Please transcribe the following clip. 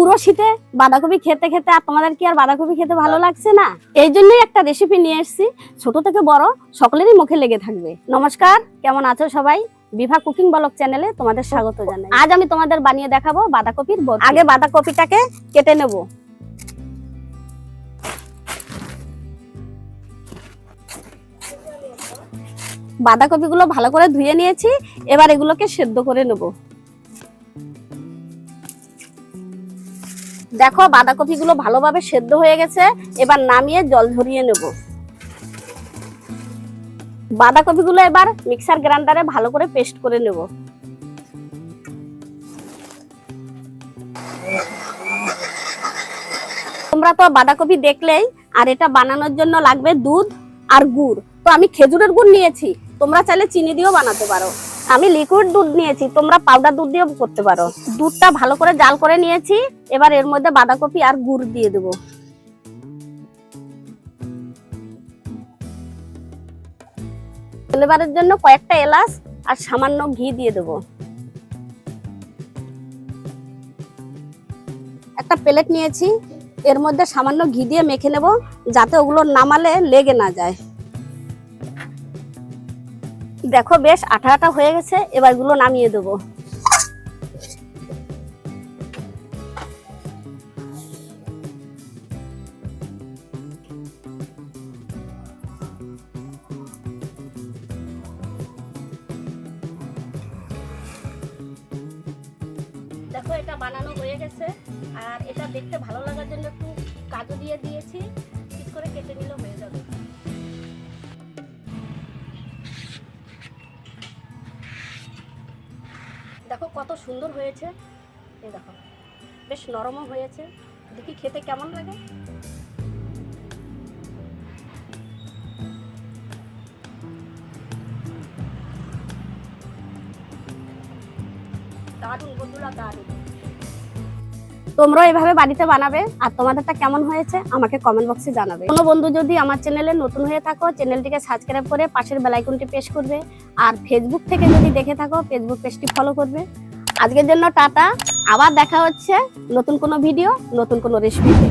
পুরো শীতে বাঁধাকপি খেতে খেতে আর তোমাদের কি আর বাঁধাকপি খেতে ভালো লাগছে না? এই জন্যই একটা রেসিপি নিয়ে এসেছি, ছোট থেকে বড় সকলেরই মুখে লেগে থাকবে। নমস্কার, কেমন আছো সবাই? বিভা কুকিং ব্লগ চ্যানেলে তোমাদের স্বাগত জানাই। আজ আমি তোমাদের বানিয়ে দেখাবো বাঁধাকপির বড়ি। আগে বাঁধাকপিটাকে কেটে নেব। বাঁধাকপিগুলো ভালো করে ধুয়ে নিয়েছি, এবার এগুলোকে সেদ্ধ করে নেব। দেখো বাঁধাকপিগুলো ভালোভাবে সেদ্ধ হয়ে গেছে, এবার নামিয়ে জল ঝরিয়ে নেব। বাঁধাকপিগুলো এবার মিক্সার গ্রাইন্ডারে ভালো করে পেস্ট করে নেব। তোমরা তো বাঁধাকপি দেখলেই, আর এটা বানানোর জন্য লাগবে দুধ আর গুড়। তো আমি খেজুরের গুড় নিয়েছি, তোমরা চাইলে চিনি দিয়েও বানাতে পারো। আমি লিকুইড দুধ নিয়েছি, তোমরা পাউডার দুধ দিয়েও করতে পারো। দুধটা ভালো করে জাল করে নিয়েছি, এবার এর মধ্যে বাঁধাকপি আর গুড় দিয়ে দেব। ফ্লেভারের জন্য কয়েকটা এলাচ আর সামান্য ঘি দিয়ে দেব। একটা প্লেট নিয়েছি, এর মধ্যে সামান্য ঘি দিয়ে মেখে নেব, যাতে ওগুলো নামালে লেগে না যায়। দেখো বেশ আঠা আঠা হয়ে গেছে, এবার এগুলো নামিয়ে দেব। দেখো এটা বানানো হয়ে গেছে, আর এটা দেখতে ভালো লাগার জন্য একটু কাজু দিয়ে দিয়েছি, পিস করে কেটে নিলে হয়ে যাবে। দেখো কত সুন্দর হয়েছে, এই দেখো বেশ নরমও হয়েছে। দেখি খেতে কেমন লাগে। দারুণ বন্ধুরা, দারুণ। তোমরা এভাবে বাড়িতে বানাবে, আর তোমাদেরটা কেমন হয়েছে আমাকে কমেন্ট বক্সে জানাবে। কোনো বন্ধু যদি আমার চ্যানেলে নতুন হয়ে থাকো, চ্যানেলটিকে সাবস্ক্রাইব করে পাশের বেল আইকনটি প্রেস করবে। আর ফেসবুক থেকে যদি দেখে থাকো, ফেসবুক পেজটি ফলো করবে। আজকের জন্য টাটা, আবার দেখা হচ্ছে নতুন কোনো ভিডিও, নতুন কোনো রেসিপিতে।